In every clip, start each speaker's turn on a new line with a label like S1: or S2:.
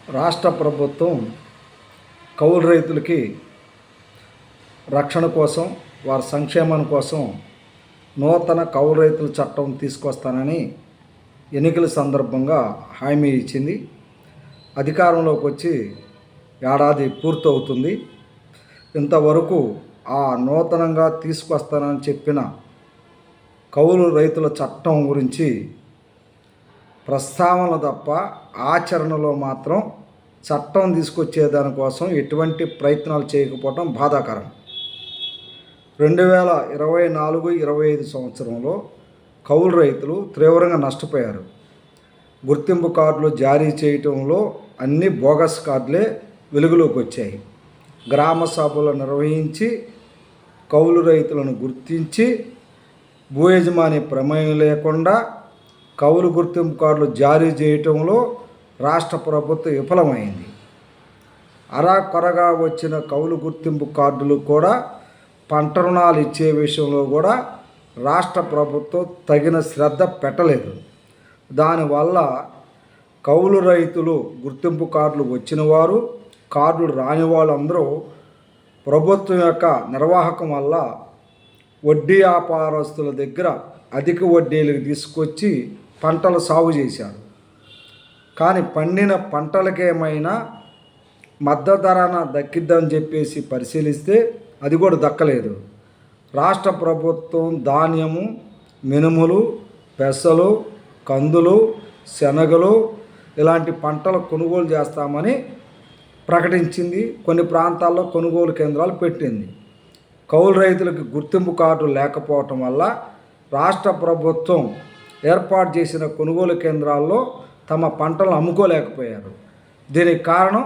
S1: రాష్ట్ర ప్రభుత్వం కౌలు రైతులకి రక్షణ కోసం, వారి సంక్షేమం కోసం నూతన కౌలు రైతుల చట్టం తీసుకొస్తానని ఎన్నికల సందర్భంగా హామీ ఇచ్చింది. అధికారంలోకి వచ్చి ఏడాది పూర్తవుతుంది. ఇంతవరకు ఆ నూతనంగా తీసుకొస్తానని చెప్పిన కౌలు రైతుల చట్టం గురించి ప్రస్తావనలు తప్ప ఆచరణలో మాత్రం చట్టం తీసుకొచ్చేదానికోసం ఎటువంటి ప్రయత్నాలు చేయకపోవడం బాధాకరం. 2024-25 సంవత్సరంలో కౌలు రైతులు తీవ్రంగా నష్టపోయారు. గుర్తింపు కార్డులు జారీ చేయటంలో అన్ని బోగస్ కార్డులే వెలుగులోకి వచ్చాయి. గ్రామ సభలు నిర్వహించి కౌలు రైతులను గుర్తించి భూ యజమాని ప్రమేయం లేకుండా కౌలు గుర్తింపు కార్డులు జారీ చేయటంలో రాష్ట్ర ప్రభుత్వం విఫలమైంది. అరాకొరగా వచ్చిన కౌలు గుర్తింపు కార్డులు కూడా పంట రుణాలు ఇచ్చే విషయంలో కూడా రాష్ట్ర ప్రభుత్వం తగిన శ్రద్ధ పెట్టలేదు. దానివల్ల కౌలు రైతులు గుర్తింపు కార్డులు వచ్చిన వారు, కార్డులు రాని వాళ్ళందరూ ప్రభుత్వం యొక్క నిర్వాహకం వల్ల వడ్డీ వ్యాపారస్తుల దగ్గర అధిక వడ్డీలకు తీసుకొచ్చి పంటలు సాగు చేశారు. కానీ పండిన పంటలకేమైనా మద్దతు ధరన దక్కిద్దని చెప్పేసి పరిశీలిస్తే అది కూడా దక్కలేదు. రాష్ట్ర ప్రభుత్వం ధాన్యము, మినుములు, పెసలు, కందులు, శనగలు ఇలాంటి పంటలు కొనుగోలు చేస్తామని ప్రకటించింది. కొన్ని ప్రాంతాల్లో కొనుగోలు కేంద్రాలు పెట్టింది. కౌలు రైతులకు గుర్తింపు కార్డు లేకపోవటం వల్ల రాష్ట్ర ప్రభుత్వం ఏర్పాటు చేసిన కొనుగోలు కేంద్రాల్లో తమ పంటలను అమ్ముకోలేకపోయారు. దీనికి కారణం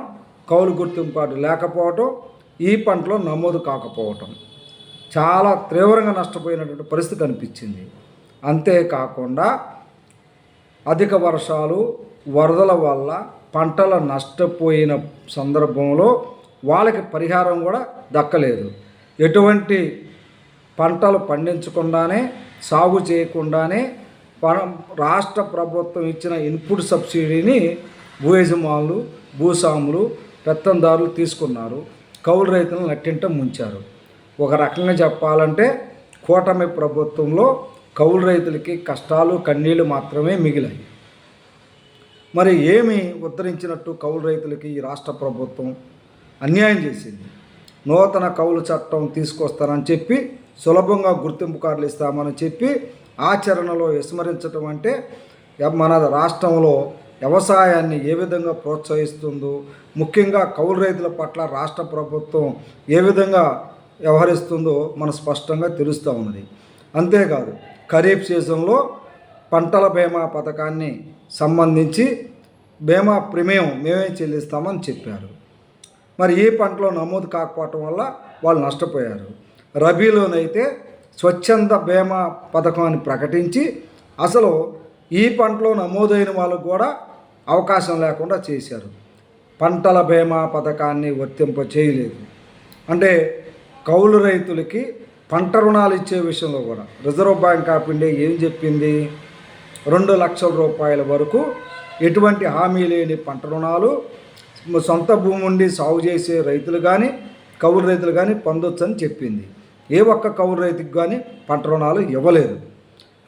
S1: కౌలు గుర్తింపు కార్డు లేకపోవటం, ఈ పంటలో నమోదు కాకపోవటం. చాలా తీవ్రంగా నష్టపోయినటువంటి పరిస్థితి కనిపించింది. అంతేకాకుండా అధిక వర్షాలు, వరదల వల్ల పంటలు నష్టపోయిన సందర్భంలో వాళ్ళకి పరిహారం కూడా దక్కలేదు. ఎటువంటి పంటలు పండించకుండానే, సాగు చేయకుండానే రాష్ట్ర ప్రభుత్వం ఇచ్చిన ఇన్పుట్ సబ్సిడీని భూ యజమానులు, భూస్వాములు, పెత్తందారులు తీసుకున్నారు. కౌలు రైతులను నట్టింట ముంచారు. ఒక రకంగా చెప్పాలంటే కూటమి ప్రభుత్వంలో కౌలు రైతులకి కష్టాలు, కన్నీళ్లు మాత్రమే మిగిలాయి. మరి ఏమి ఉద్ధరించినట్టు కౌలు రైతులకి ఈ రాష్ట్ర ప్రభుత్వం అన్యాయం చేసింది. నూతన కౌలు చట్టం తీసుకొస్తానని చెప్పి సులభంగా గుర్తింపు కార్డులు ఇస్తామని చెప్పి ఆచరణలో విస్మరించడం అంటే మన రాష్ట్రంలో వ్యవసాయాన్ని ఏ విధంగా ప్రోత్సహిస్తుందో, ముఖ్యంగా కౌలు రైతుల పట్ల రాష్ట్ర ప్రభుత్వం ఏ విధంగా వ్యవహరిస్తుందో మనకు స్పష్టంగా తెలుస్తూ ఉన్నది. అంతేకాదు ఖరీఫ్ సీజన్లో పంటల బీమా పథకాన్ని సంబంధించి బీమా ప్రీమియం మేమే చెల్లిస్తామని చెప్పారు. మరి ఈ పంటలో నమోదు కాకపోవటం వల్ల వాళ్ళు నష్టపోయారు. రబీలోనైతే స్వచ్ఛంద బీమా పథకాన్ని ప్రకటించి అసలు ఈ పంటలో నమోదైన వాళ్ళకు కూడా అవకాశం లేకుండా చేశారు. పంటల బీమా పథకాన్ని వర్తింప చేయలేదు. అంటే కౌలు రైతులకి పంట రుణాలు ఇచ్చే విషయంలో కూడా రిజర్వ్ బ్యాంక్ ఆఫ్ ఇండియా ఏం చెప్పింది? 2 లక్షల రూపాయల వరకు ఎటువంటి హామీ లేని పంట రుణాలు సొంత భూమి ఉండి సాగు చేసే రైతులు కానీ, కౌలు రైతులు కానీ పొందొచ్చని చెప్పింది. ఏ ఒక్క కౌలు రైతుకి కానీ పంట రుణాలు ఇవ్వలేదు.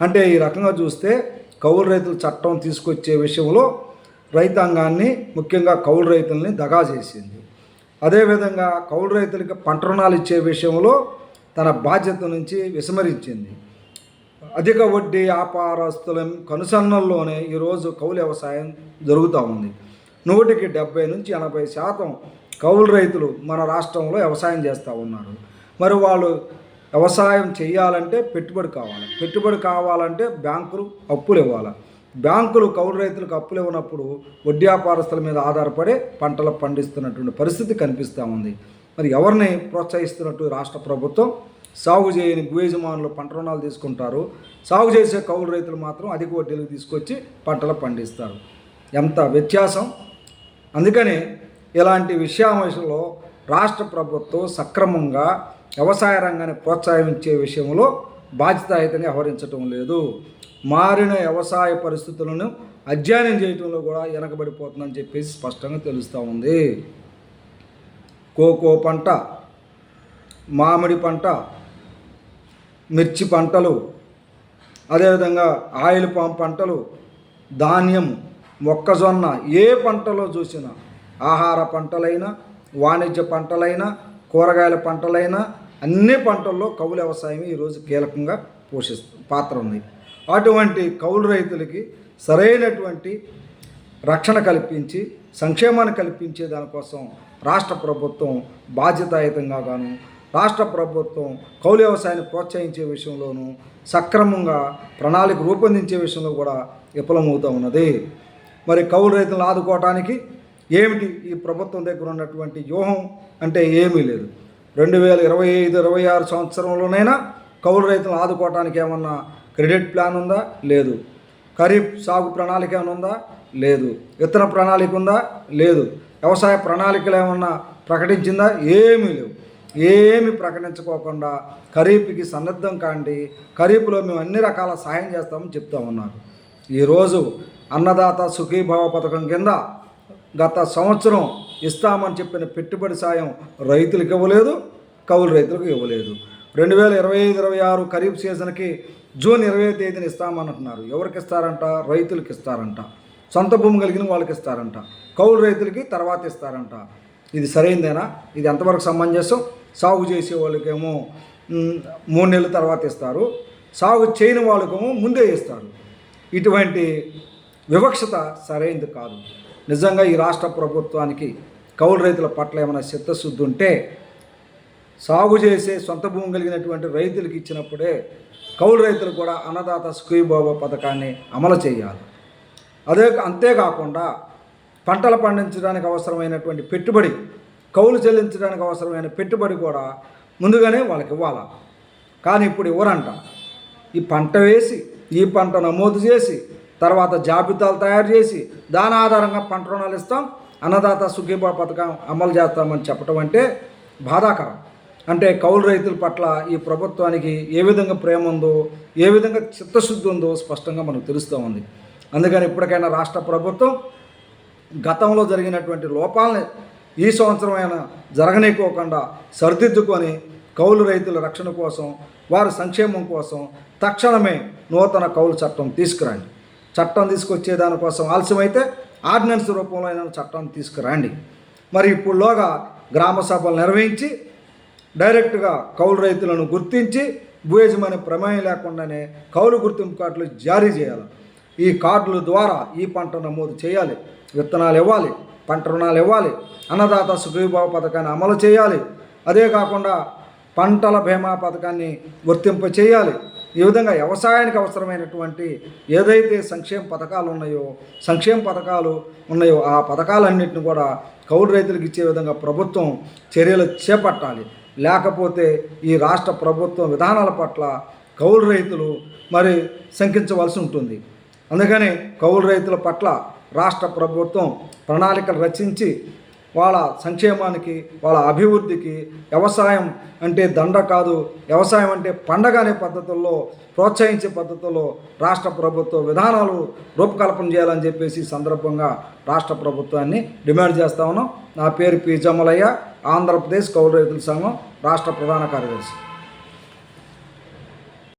S1: అంటే ఈ రకంగా చూస్తే కౌలు రైతుల చట్టం తీసుకొచ్చే విషయంలో రైతాంగాన్ని, ముఖ్యంగా కౌలు రైతుల్ని దగా చేసింది. అదేవిధంగా కౌలు రైతులకి పంట రుణాలు ఇచ్చే విషయంలో తన బాధ్యత నుంచి విస్మరించింది. అధిక వడ్డీ వ్యాపారస్తుల కనుసన్నల్లోనే ఈరోజు కౌలు వ్యవసాయం జరుగుతూ ఉంది. 100-70-80% కౌలు రైతులు మన రాష్ట్రంలో వ్యవసాయం చేస్తూ ఉన్నారు. మరి వాళ్ళు వ్యవసాయం చేయాలంటే పెట్టుబడి కావాలంటే బ్యాంకులు అప్పులు ఇవ్వాలి. బ్యాంకులు కౌలు రైతులకు అప్పులు ఇవ్వనప్పుడు వడ్డీ వ్యాపారస్తుల మీద ఆధారపడి పంటలు పండిస్తున్నటువంటి పరిస్థితి కనిపిస్తూ ఉంది. మరి ఎవరిని ప్రోత్సహిస్తున్నట్టు రాష్ట్ర ప్రభుత్వం? సాగు చేయని భూ యజమానులు పంట రుణాలు తీసుకుంటారు, సాగు చేసే కౌలు రైతులు మాత్రం అధిక వడ్డీలకు తీసుకొచ్చి పంటలు పండిస్తారు. ఎంత వ్యత్యాసం! అందుకని ఇలాంటి విషయంలో రాష్ట్ర ప్రభుత్వం సక్రమంగా వ్యవసాయ రంగాన్ని ప్రోత్సహించే విషయంలో బాధ్యతాయుతంగా వ్యవహరించడం లేదు. మారిన వ్యవసాయ పరిస్థితులను అధ్యయనం చేయడంలో కూడా వెనకబడిపోతుందని చెప్పేసి స్పష్టంగా తెలుస్తూ ఉంది. కోకో పంట, మామిడి పంట, మిర్చి పంటలు, అదేవిధంగా ఆయిల్ పామ్ పంటలు, ధాన్యం, మొక్కజొన్న, ఏ పంటలో చూసినా ఆహార పంటలైనా వాణిజ్య పంటలైనా కూరగాయల పంటలైనా అన్ని పంటల్లో కౌలు వ్యవసాయం ఈరోజు కీలకంగా పాత్ర ఉంది. అటువంటి కౌలు రైతులకి సరైనటువంటి రక్షణ కల్పించి సంక్షేమాన్ని కల్పించే దానికోసం రాష్ట్ర ప్రభుత్వం బాధ్యతాయుతంగా రాష్ట్ర ప్రభుత్వం కౌలు వ్యవసాయాన్ని ప్రోత్సహించే విషయంలోనూ సక్రమంగా ప్రణాళిక రూపొందించే విషయంలో కూడా విఫలమవుతూ ఉన్నది. మరి కౌలు రైతులను ఆదుకోవటానికి ఏమిటి ఈ ప్రభుత్వం దగ్గర ఉన్నటువంటి వ్యూహం అంటే ఏమీ లేదు. 2025-26 సంవత్సరంలోనైనా కౌలు రైతులను ఆదుకోవటానికి ఏమన్నా క్రెడిట్ ప్లాన్ ఉందా? లేదు. ఖరీఫ్ సాగు ప్రణాళిక ఏమైనా ఉందా? లేదు. విత్తన ప్రణాళిక ఉందా? లేదు. వ్యవసాయ ప్రణాళికలు ఏమన్నా ప్రకటించిందా? ఏమీ లేవు. ఏమి ప్రకటించుకోకుండా ఖరీఫ్కి సన్నద్ధం కాండి, ఖరీఫ్లో మేము అన్ని రకాల సహాయం చేస్తామని చెప్తా ఉన్నారు. ఈరోజు అన్నదాత సుఖీభావ పథకం కింద గత సంవత్సరం ఇస్తామని చెప్పిన పెట్టుబడి సాయం రైతులకు ఇవ్వలేదు, కౌలు రైతులకు ఇవ్వలేదు. 2025-26 ఖరీఫ్ సీజన్కి జూన్ 20వ తేదీన ఇస్తామంటున్నారు. ఎవరికి ఇస్తారంట? రైతులకు ఇస్తారంట. సొంత భూమి కలిగిన వాళ్ళకి ఇస్తారంట. కౌలు రైతులకి తర్వాత ఇస్తారంట. ఇది సరైందేనా? ఇది ఎంతవరకు సమంజసం? సాగు చేసే వాళ్ళకేమో 3 నెలల తర్వాత ఇస్తారు, సాగు చేయని వాళ్ళకేమో ముందే ఇస్తారు. ఇటువంటి వివక్షత సరైనది కాదు. నిజంగా ఈ రాష్ట్ర ప్రభుత్వానికి కౌలు రైతుల పట్ల ఏమైనా చిత్తశుద్ధి ఉంటే సాగు చేసే సొంత భూమి కలిగినటువంటి రైతులకు ఇచ్చినప్పుడే కౌలు రైతులు కూడా అన్నదాత సుఖీభావ పథకాన్ని అమలు చేయాలి. అంతేకాకుండా పంటలు పండించడానికి అవసరమైనటువంటి పెట్టుబడి, కౌలు చెల్లించడానికి అవసరమైన పెట్టుబడి కూడా ముందుగానే వాళ్ళకి ఇవ్వాలి. కానీ ఇప్పుడు ఇవ్వరంట. ఈ పంట వేసి ఈ పంట నమోదు చేసి తర్వాత జాబితాలు తయారు చేసి దాని ఆధారంగా పంట రుణాలు ఇస్తాం, అన్నదాత సుఖీభావ పథకం అమలు చేస్తామని చెప్పడం అంటే బాధాకరం. అంటే కౌలు రైతుల పట్ల ఈ ప్రభుత్వానికి ఏ విధంగా ప్రేమ ఉందో, ఏ విధంగా చిత్తశుద్ధి ఉందో స్పష్టంగా మనకు తెలుస్తూ ఉంది. అందుకని ఇప్పటికైనా రాష్ట్ర ప్రభుత్వం గతంలో జరిగినటువంటి లోపాలని ఈ సంవత్సరమైనా జరగనీకోకుండా సరిదిద్దుకొని కౌలు రైతుల రక్షణ కోసం, వారి సంక్షేమం కోసం తక్షణమే నూతన కౌలు చట్టం తీసుకురండి. చట్టం తీసుకొచ్చే దానికోసం ఆలస్యమైతే ఆర్డినెన్స్ రూపంలో అయినా చట్టం తీసుకురండి. మరి ఇప్పుడులోగా గ్రామ సభలు నిర్వహించి డైరెక్ట్గా కౌలు రైతులను గుర్తించి భూ యజమాని ప్రమేయం లేకుండానే కౌలు గుర్తింపు కార్డులు జారీ చేయాలి. ఈ కార్డుల ద్వారా ఈ పంట నమోదు చేయాలి, విత్తనాలు ఇవ్వాలి, పంట రుణాలు ఇవ్వాలి, అన్నదాత సుఖీభావ పథకాన్ని అమలు చేయాలి. అదే కాకుండా పంటల బీమా పథకాన్ని వర్తింప చేయాలి. ఈ విధంగా వ్యవసాయానికి అవసరమైనటువంటి ఏదైతే సంక్షేమ పథకాలు ఉన్నాయో ఆ పథకాలన్నింటిని కూడా కౌలు రైతులకు ఇచ్చే విధంగా ప్రభుత్వం చర్యలు చేపట్టాలి. లేకపోతే ఈ రాష్ట్ర ప్రభుత్వం విధానాల పట్ల కౌలు రైతులు మరి శంకించవలసి ఉంటుంది. అందుకని కౌలు రైతుల పట్ల రాష్ట్ర ప్రభుత్వం ప్రణాళికలు రచించి వాళ్ళ సంక్షేమానికి, వాళ్ళ అభివృద్ధికి వ్యవసాయం అంటే దండ కాదు, వ్యవసాయం అంటే పండగ అనే పద్ధతుల్లో ప్రోత్సహించే పద్ధతుల్లో రాష్ట్ర ప్రభుత్వ విధానాలు రూపకల్పన చేయాలని చెప్పేసి సందర్భంగా రాష్ట్ర ప్రభుత్వాన్ని డిమాండ్ చేస్తా ఉన్నాం. నా పేరు పి జమలయ్య, ఆంధ్రప్రదేశ్ కౌలు రైతుల సంఘం రాష్ట్ర ప్రధాన కార్యదర్శి.